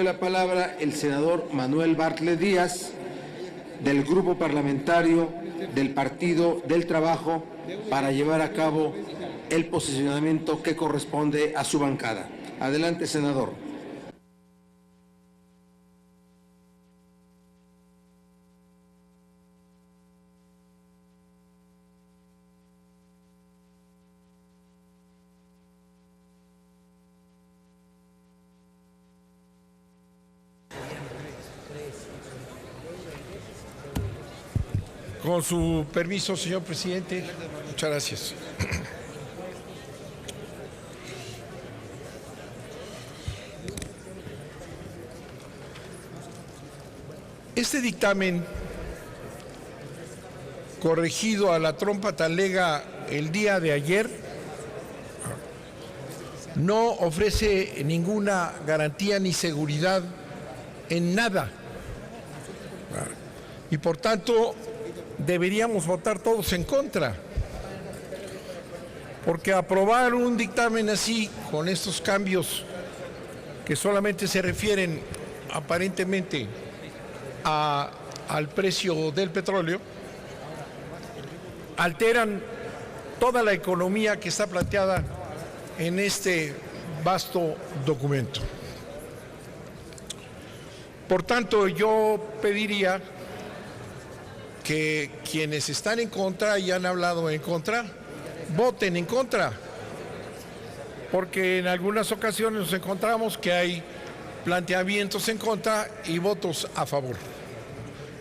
la palabra el senador Manuel Bartlett Díaz, del Grupo Parlamentario del Partido del Trabajo, para llevar a cabo el posicionamiento que corresponde a su bancada. Adelante, senador. Con su permiso, señor presidente. Muchas gracias. Este dictamen, corregido a la trompa talega el día de ayer, no ofrece ninguna garantía ni seguridad en nada. Y por tanto, deberíamos votar todos en contra, porque aprobar un dictamen así, con estos cambios que solamente se refieren aparentemente al precio del petróleo, alteran toda la economía que está planteada en este vasto documento. Por tanto, yo pediría que quienes están en contra y han hablado en contra, voten en contra, porque en algunas ocasiones nos encontramos que hay planteamientos en contra y votos a favor.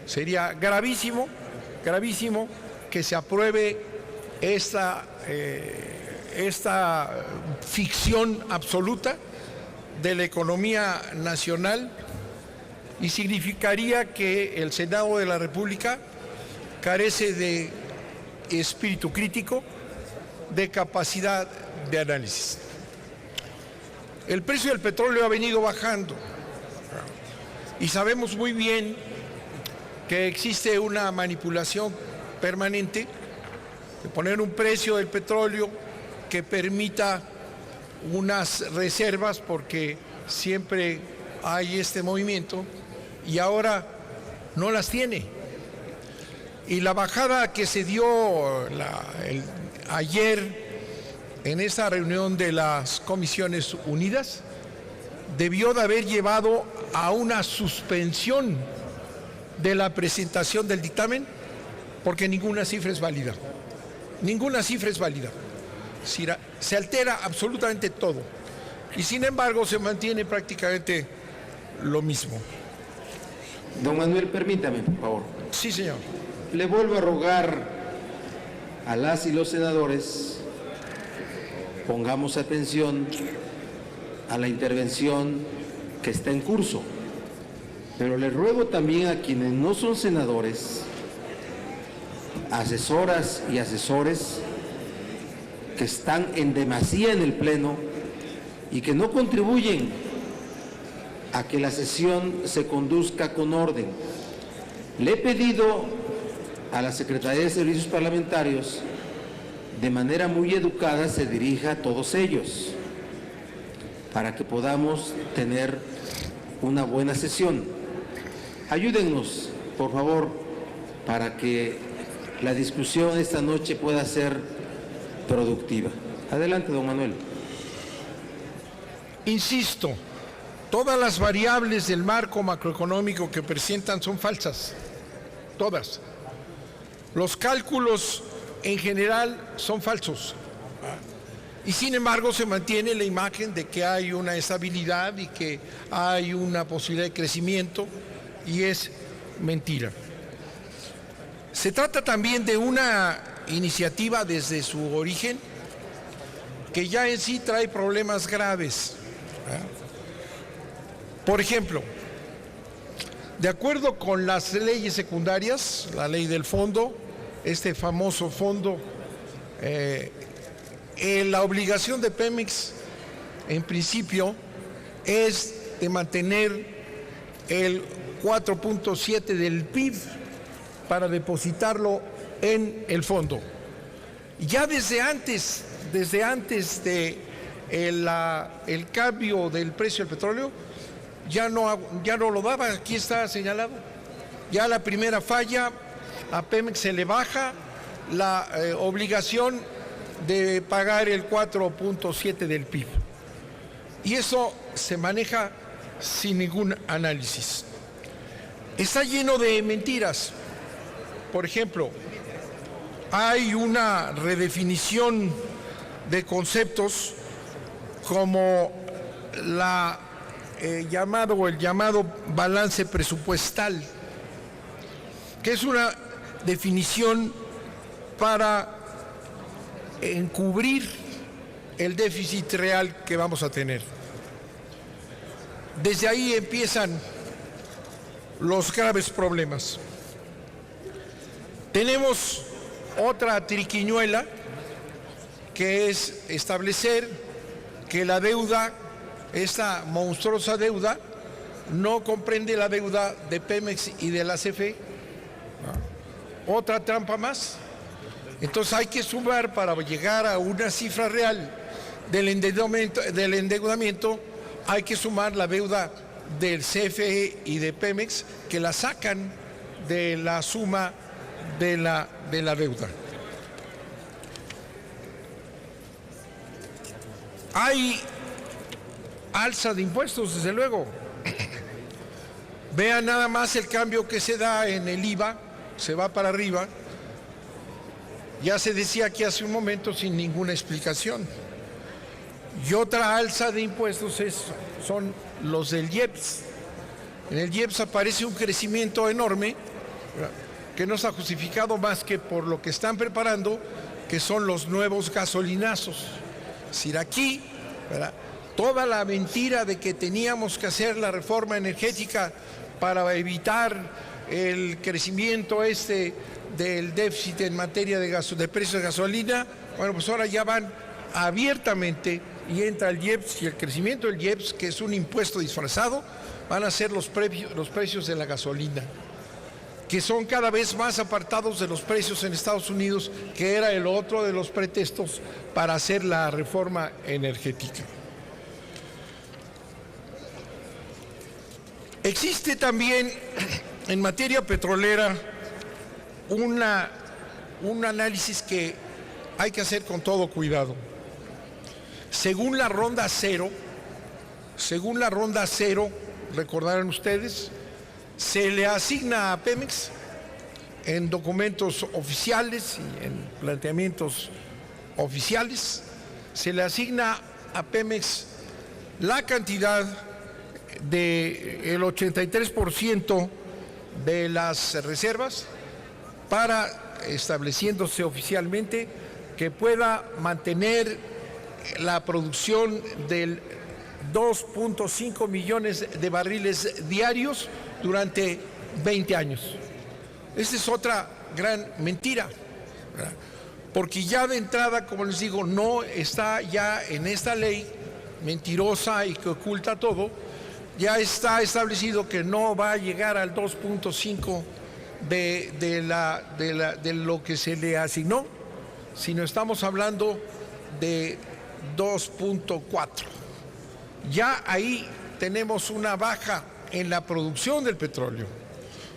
Sería gravísimo, gravísimo que se apruebe esta ficción absoluta de la economía nacional, y significaría que el Senado de la República carece de espíritu crítico, de capacidad de análisis. El precio del petróleo ha venido bajando y sabemos muy bien que existe una manipulación permanente de poner un precio del petróleo que permita unas reservas, porque siempre hay este movimiento y ahora no las tiene. Y la bajada que se dio ayer en esa reunión de las Comisiones Unidas debió de haber llevado a una suspensión de la presentación del dictamen, porque ninguna cifra es válida. Ninguna cifra es válida. Se altera absolutamente todo. Y sin embargo se mantiene prácticamente lo mismo. Don Manuel, permítame, por favor. Sí, señor. Le vuelvo a rogar a las y los senadores, pongamos atención a la intervención que está en curso. Pero le ruego también a quienes no son senadores, asesoras y asesores, que están en demasía en el Pleno y que no contribuyen a que la sesión se conduzca con orden. Le he pedido a la Secretaría de Servicios Parlamentarios, de manera muy educada, se dirija a todos ellos, para que podamos tener una buena sesión. Ayúdennos, por favor, para que la discusión esta noche pueda ser productiva. Adelante, don Manuel. Insisto, todas las variables del marco macroeconómico que presentan son falsas, todas. Los cálculos en general son falsos. Y sin embargo se mantiene la imagen de que hay una estabilidad y que hay una posibilidad de crecimiento, y es mentira. Se trata también de una iniciativa desde su origen que ya en sí trae problemas graves. Por ejemplo, de acuerdo con las leyes secundarias, la ley del fondo, este famoso fondo, la obligación de Pemex, en principio, es de mantener el 4.7 del PIB para depositarlo en el fondo. Ya desde antes de el cambio del precio del petróleo, ya no lo daba, aquí está señalado. Ya la primera falla, a Pemex se le baja la obligación de pagar el 4.7 del PIB. Y eso se maneja sin ningún análisis. Está lleno de mentiras. Por ejemplo, hay una redefinición de conceptos como el llamado balance presupuestal, que es una definición para encubrir el déficit real que vamos a tener. Desde ahí empiezan los graves problemas. Tenemos otra triquiñuela, que es establecer que la deuda, esta monstruosa deuda, no comprende la deuda de Pemex y de la CFE. Otra trampa más. Entonces hay que sumar para llegar a una cifra real del endeudamiento, hay que sumar la deuda del CFE y de Pemex, que la sacan de la suma de la deuda. Hay alza de impuestos, desde luego. Vean nada más el cambio que se da en el IVA, se va para arriba. Ya se decía aquí hace un momento sin ninguna explicación. Y otra alza de impuestos son los del IEPS. En el IEPS aparece un crecimiento enorme que no está justificado más que por lo que están preparando, que son los nuevos gasolinazos. Es decir, aquí, ¿verdad?, toda la mentira de que teníamos que hacer la reforma energética para evitar el crecimiento del déficit en materia de precios de gasolina, bueno, pues ahora ya van abiertamente y entra el IEPS, y el crecimiento del IEPS, que es un impuesto disfrazado, van a ser los precios de la gasolina, que son cada vez más apartados de los precios en Estados Unidos, que era el otro de los pretextos para hacer la reforma energética. Existe también en materia petrolera un análisis que hay que hacer con todo cuidado. Según la ronda cero, recordarán ustedes, se le asigna a Pemex en documentos oficiales y en planteamientos oficiales, se le asigna a Pemex la cantidad del 83% de las reservas para, estableciéndose oficialmente, que pueda mantener la producción del 2.5 millones de barriles diarios durante 20 años. Esta es otra gran mentira, ¿verdad?, porque ya de entrada, como les digo, no está ya en esta ley mentirosa y que oculta todo, ya está establecido que no va a llegar al 2.5 de lo que se le asignó, sino estamos hablando de 2.4. Ya ahí tenemos una baja en la producción del petróleo,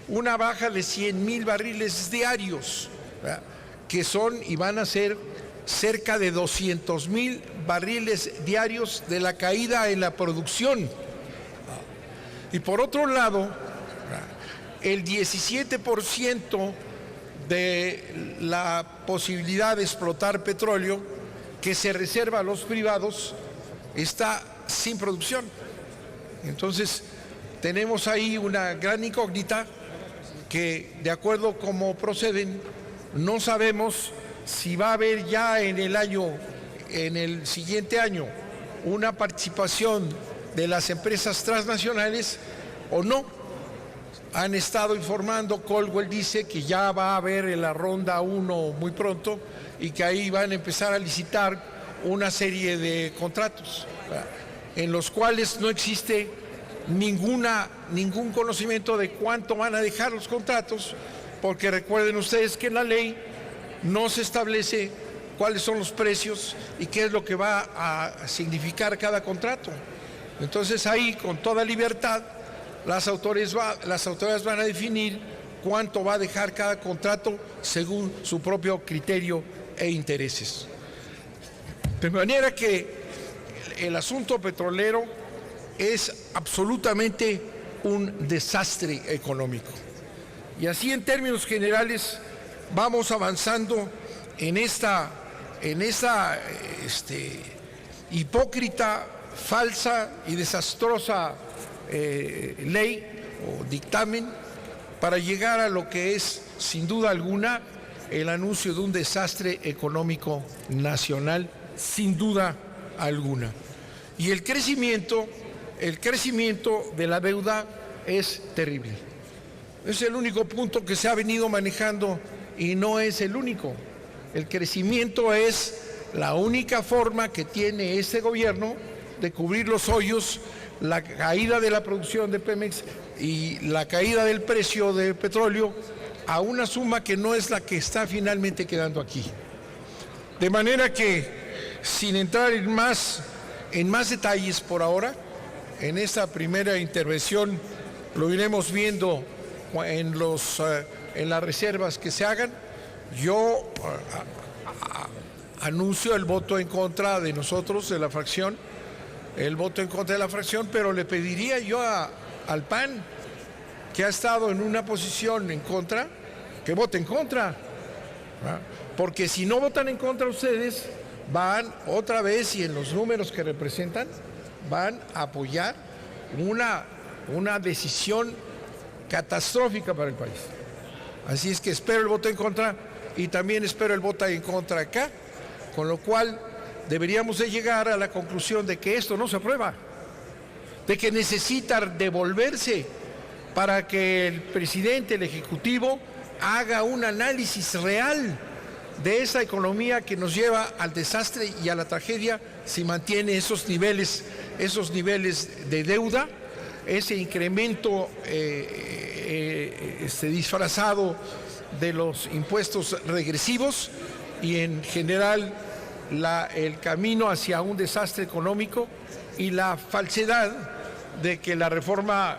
una baja de 100,000 barriles diarios, ¿verdad?, que son y van a ser cerca de 200,000 barriles diarios de la caída en la producción. Y por otro lado, el 17% de la posibilidad de explotar petróleo que se reserva a los privados está sin producción. Entonces, tenemos ahí una gran incógnita que, de acuerdo a cómo proceden, no sabemos si va a haber ya en el siguiente año, una participación de las empresas transnacionales o no. Han estado informando, Caldwell dice que ya va a haber en la ronda 1 muy pronto y que ahí van a empezar a licitar una serie de contratos, ¿verdad?, en los cuales no existe ningún conocimiento de cuánto van a dejar los contratos, porque recuerden ustedes que en la ley no se establece cuáles son los precios y qué es lo que va a significar cada contrato. Entonces ahí, con toda libertad, las autoridades van a definir cuánto va a dejar cada contrato según su propio criterio e intereses. De manera que el asunto petrolero es absolutamente un desastre económico. Y así, en términos generales, vamos avanzando en esta hipócrita, falsa y desastrosa ley o dictamen para llegar a lo que es, sin duda alguna, el anuncio de un desastre económico nacional, sin duda alguna. Y el crecimiento de la deuda es terrible. Es el único punto que se ha venido manejando y no es el único. El crecimiento es la única forma que tiene este gobierno de cubrir los hoyos, la caída de la producción de Pemex y la caída del precio del petróleo a una suma que no es la que está finalmente quedando aquí. De manera que, sin entrar en más detalles por ahora, en esta primera intervención lo iremos viendo en las reservas que se hagan. Yo anuncio el voto en contra de nosotros, de la fracción, pero le pediría yo al PAN, que ha estado en una posición en contra, que vote en contra, ¿verdad? Porque si no votan en contra ustedes, van otra vez, y en los números que representan, van a apoyar una decisión catastrófica para el país. Así es que espero el voto en contra y también espero el voto en contra acá, con lo cual deberíamos de llegar a la conclusión de que esto no se aprueba, de que necesita devolverse para que el presidente, el Ejecutivo, haga un análisis real de esa economía que nos lleva al desastre y a la tragedia si mantiene esos niveles de deuda, ese incremento disfrazado de los impuestos regresivos y en general el camino hacia un desastre económico y la falsedad de que la reforma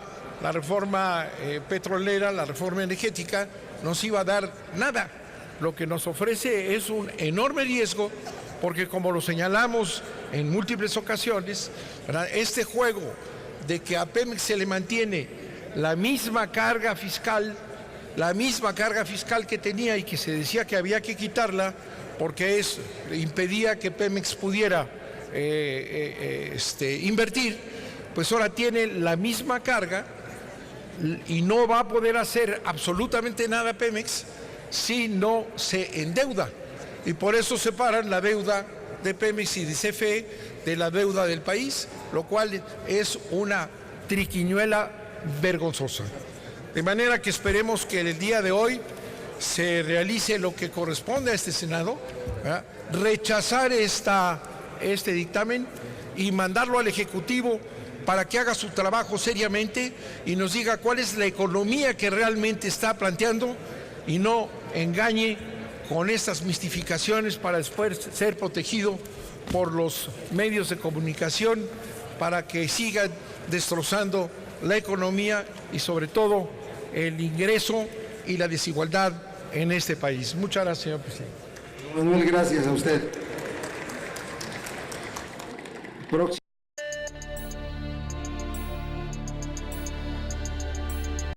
petrolera, la reforma energética, nos iba a dar nada. Lo que nos ofrece es un enorme riesgo, porque como lo señalamos en múltiples ocasiones, ¿verdad?, este juego de que a Pemex se le mantiene la misma carga fiscal que tenía y que se decía que había que quitarla porque impedía que Pemex pudiera invertir, pues ahora tiene la misma carga y no va a poder hacer absolutamente nada Pemex si no se endeuda. Y por eso separan la deuda de Pemex y de CFE de la deuda del país, lo cual es una triquiñuela vergonzosa. De manera que esperemos que el día de hoy se realice lo que corresponde a este Senado, ¿verdad?, rechazar este dictamen y mandarlo al Ejecutivo para que haga su trabajo seriamente y nos diga cuál es la economía que realmente está planteando y no engañe con estas mistificaciones para después ser protegido por los medios de comunicación para que sigan destrozando la economía y sobre todo el ingreso y la desigualdad en este país. Muchas gracias, señor presidente. Manuel, gracias a usted.